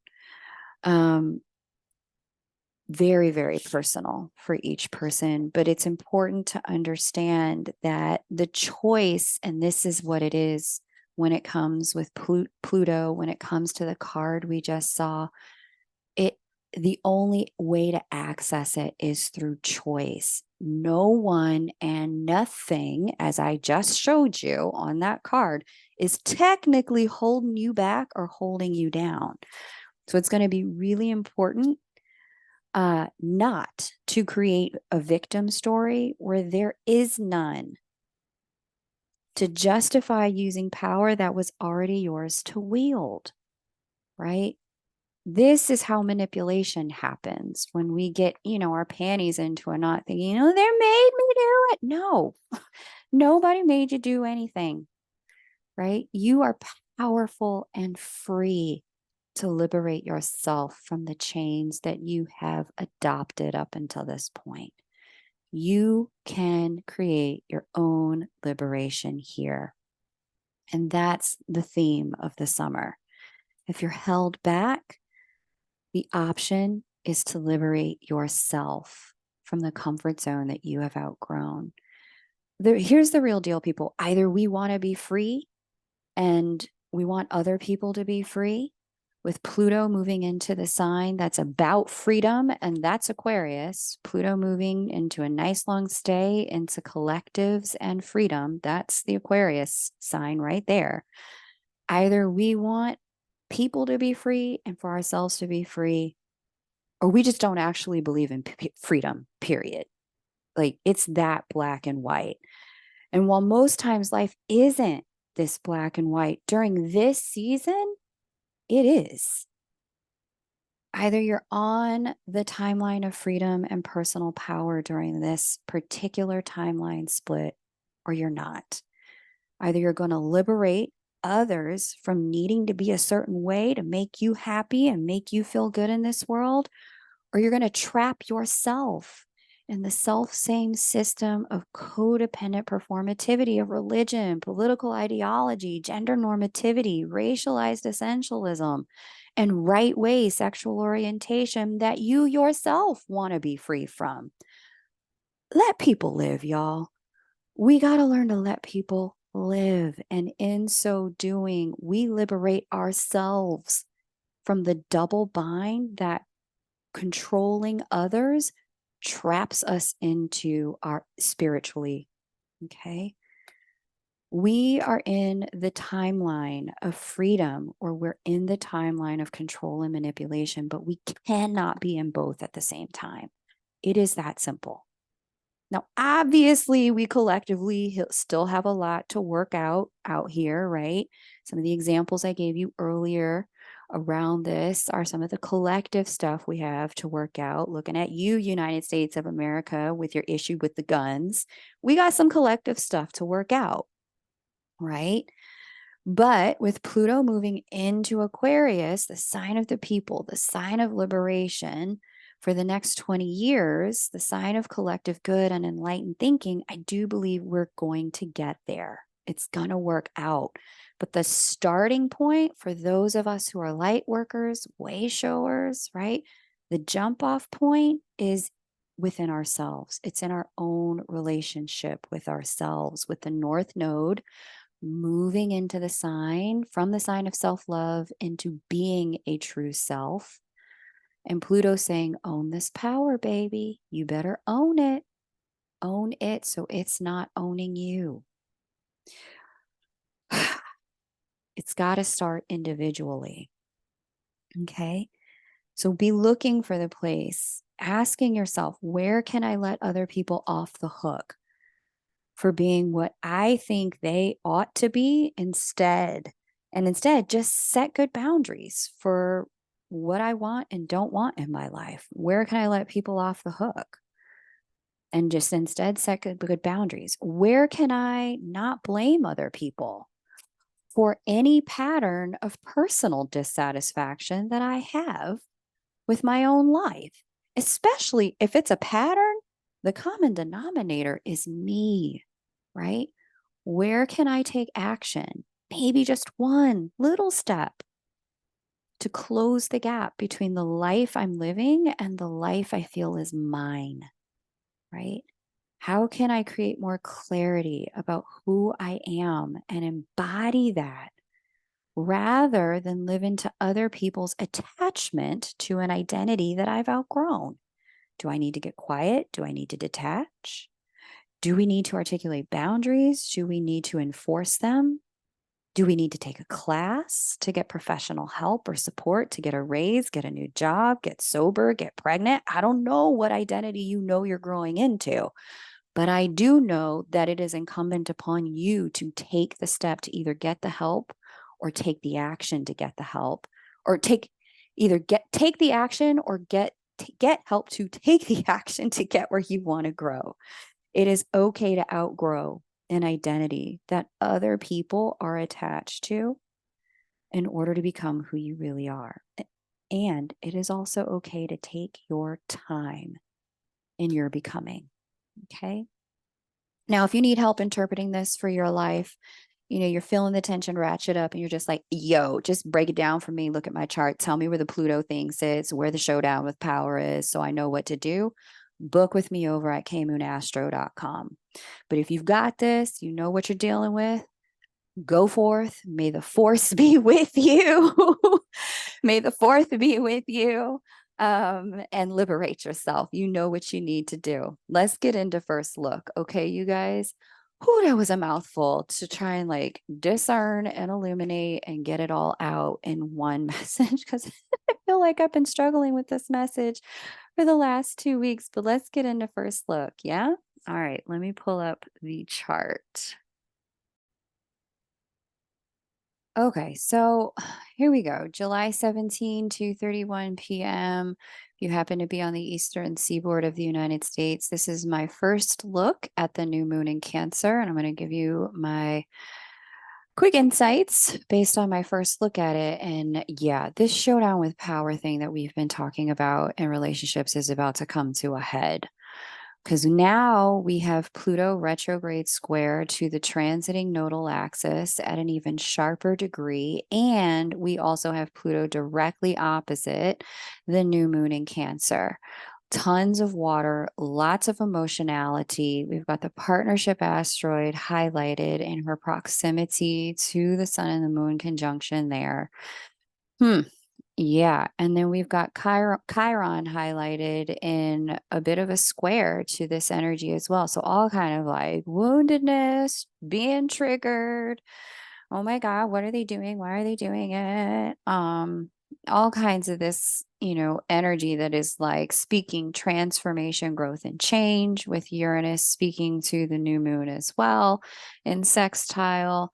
Very, very personal for each person, but it's important to understand that the choice, and this is what it is when it comes with Pluto, when it comes to the card we just saw, the only way to access it is through choice. No one and nothing, as I just showed you on that card, is technically holding you back or holding you down. So it's going to be really important not to create a victim story where there is none, to justify using power that was already yours to wield, right? This is how manipulation happens when we get, our panties into a knot thinking, they made me do it. No, nobody made you do anything, right? You are powerful and free to liberate yourself from the chains that you have adopted up until this point. You can create your own liberation here. And that's the theme of the summer. If you're held back, the option is to liberate yourself from the comfort zone that you have outgrown. Here's the real deal, people. Either we want to be free and we want other people to be free, with Pluto moving into the sign that's about freedom, and that's Aquarius. Pluto moving into a nice long stay into collectives and freedom. That's the Aquarius sign right there. Either we want people to be free and for ourselves to be free, or we just don't actually believe in freedom, period. Like, it's that black and white. And while most times life isn't this black and white, during this season, it is. Either you're on the timeline of freedom and personal power during this particular timeline split, or you're not. Either you're going to liberate others from needing to be a certain way to make you happy and make you feel good in this world, or you're going to trap yourself in the self-same system of codependent performativity of religion, political ideology, gender normativity, racialized essentialism, and right way sexual orientation that you yourself want to be free from. Let people live, y'all. We got to learn to let people live. And in so doing, we liberate ourselves from the double bind that controlling others traps us into our spiritually. Okay. We are in the timeline of freedom, or we're in the timeline of control and manipulation, but we cannot be in both at the same time. It is that simple. Now, obviously, we collectively still have a lot to work out here, right? Some of the examples I gave you earlier around this are some of the collective stuff we have to work out. Looking at you, United States of America, with your issue with the guns, we got some collective stuff to work out, right? But with Pluto moving into Aquarius, the sign of the people, the sign of liberation, for the next 20 years, the sign of collective good and enlightened thinking, I do believe we're going to get there. It's going to work out. But the starting point for those of us who are light workers, way showers, right? The jump off point is within ourselves. It's in our own relationship with ourselves, with the North Node moving into the sign, from the sign of self-love into being a true self. And Pluto saying, own this power, baby. You better own it. Own it so it's not owning you. It's got to start individually. Okay. So be looking for the place, asking yourself, where can I let other people off the hook for being what I think they ought to be instead? And instead, just set good boundaries for what I want and don't want in my life. Where can I let people off the hook? And just instead set good boundaries. Where can I not blame other people for any pattern of personal dissatisfaction that I have with my own life? Especially if it's a pattern, the common denominator is me, right? Where can I take action? Maybe just one little step to close the gap between the life I'm living and the life I feel is mine, right? How can I create more clarity about who I am and embody that rather than live into other people's attachment to an identity that I've outgrown. Do I need to get quiet? Do I need to detach? Do we need to articulate boundaries? Do we need to enforce them? Do we need to take a class to get professional help or support, to get a raise, get a new job, get sober, get pregnant? I don't know what identity you know you're growing into, but I do know that it is incumbent upon you to take the step to either get the help or take the action to get the help, or take the action or get help to take the action to get where you want to grow. It is okay to outgrow an identity that other people are attached to in order to become who you really are. And it is also okay to take your time in your becoming. Okay. Now, if you need help interpreting this for your life, you're feeling the tension ratchet up and you're just like, yo, just break it down for me. Look at my chart. Tell me where the Pluto thing sits, where the showdown with power is, so I know what to do. Book with me over at kmoonastro.com. But if you've got this, you know what you're dealing with, go forth. May the force be with you. May the fourth be with you. And liberate yourself. You know what you need to do. Let's get into first look. Okay, you guys. Whew, that was a mouthful to try and like discern and illuminate and get it all out in one message, because I feel like I've been struggling with this message for the last 2 weeks. But let's get into first look. Yeah. All right. Let me pull up the chart. Okay, so here we go. July 17, 2:31 p.m. If you happen to be on the eastern seaboard of the United States, this is my first look at the new moon in Cancer, and I'm going to give you my quick insights based on my first look at it. And yeah, this showdown with power thing that we've been talking about in relationships is about to come to a head. Because now we have Pluto retrograde square to the transiting nodal axis at an even sharper degree. And we also have Pluto directly opposite the new moon in Cancer. Tons of water, lots of emotionality. We've got the partnership asteroid highlighted in her proximity to the sun and the moon conjunction there. Yeah, and then we've got Chiron highlighted in a bit of a square to this energy as well. So all kind of like woundedness, being triggered. Oh my God, what are they doing? Why are they doing it? All kinds of this, energy that is like speaking transformation, growth, and change, with Uranus speaking to the new moon as well in sextile.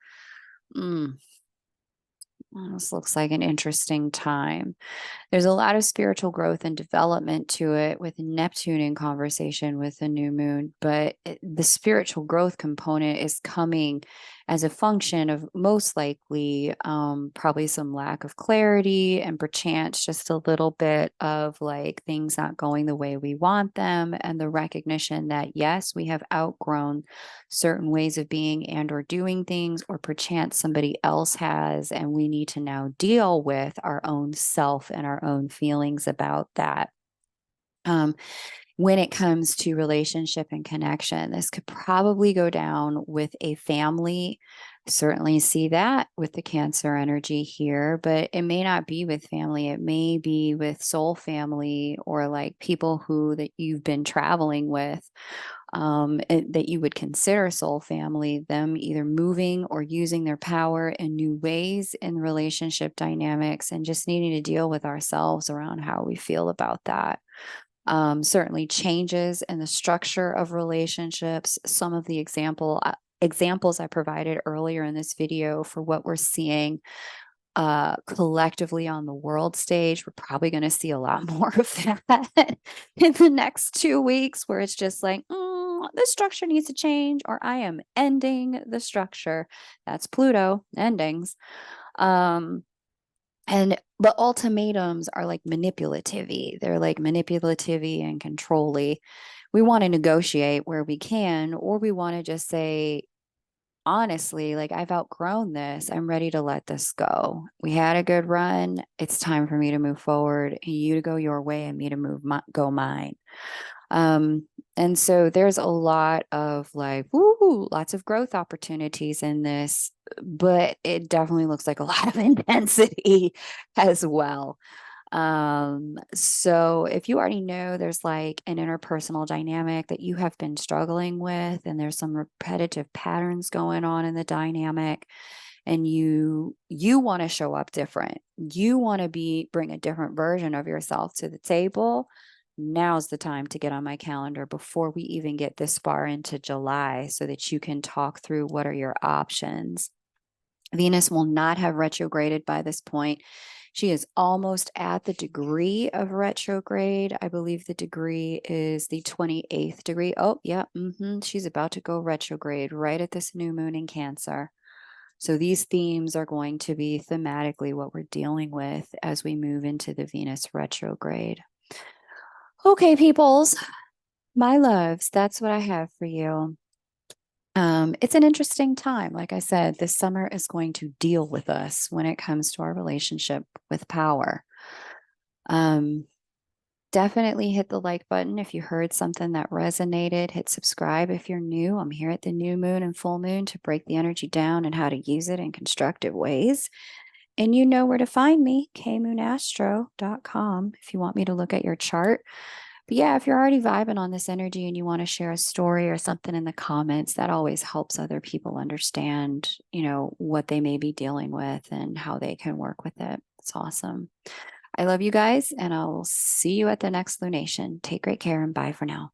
This looks like an interesting time. There's a lot of spiritual growth and development to it, with Neptune in conversation with the new moon, but the spiritual growth component is coming as a function of most likely probably some lack of clarity, and perchance just a little bit of like things not going the way we want them, and the recognition that yes, we have outgrown certain ways of being and or doing things, or perchance somebody else has, and we need to now deal with our own self and our own feelings about that. When it comes to relationship and connection, this could probably go down with a family. Certainly see that with the Cancer energy here, but it may not be with family. It may be with soul family, or like people that you've been traveling with, that you would consider soul family, them either moving or using their power in new ways in relationship dynamics, and just needing to deal with ourselves around how we feel about that. Certainly changes in the structure of relationships. Some of the examples I provided earlier in this video for what we're seeing collectively on the world stage, we're probably going to see a lot more of that in the next 2 weeks, where it's just like, the structure needs to change, or I am ending the structure. That's Pluto, endings. But ultimatums are like manipulative. They're like manipulative and controlly. We want to negotiate where we can, or we want to just say, honestly, like, I've outgrown this. I'm ready to let this go. We had a good run. It's time for me to move forward, and you to go your way, and me to go mine. And so there's a lot of like, woo, lots of growth opportunities in this, but it definitely looks like a lot of intensity as well. So if you already know there's like an interpersonal dynamic that you have been struggling with, and there's some repetitive patterns going on in the dynamic, and you want to show up different, you want to bring a different version of yourself to the table, now's the time to get on my calendar before we even get this far into July so that you can talk through what are your options. Venus will not have retrograded by this point. She is almost at the degree of retrograde. I believe the degree is the 28th degree. Oh, yeah. She's about to go retrograde right at this new moon in Cancer. So these themes are going to be thematically what we're dealing with as we move into the Venus retrograde. Okay, peoples, my loves, that's what I have for you. It's an interesting time. Like I said, this summer is going to deal with us when it comes to our relationship with power. Definitely hit the like button if you heard something that resonated. Hit subscribe if you're new. I'm here at the new moon and full moon to break the energy down and how to use it in constructive ways. And you know where to find me, kmoonastro.com, if you want me to look at your chart. But yeah, if you're already vibing on this energy and you want to share a story or something in the comments, that always helps other people understand, what they may be dealing with and how they can work with it. It's awesome. I love you guys, and I'll see you at the next lunation. Take great care and bye for now.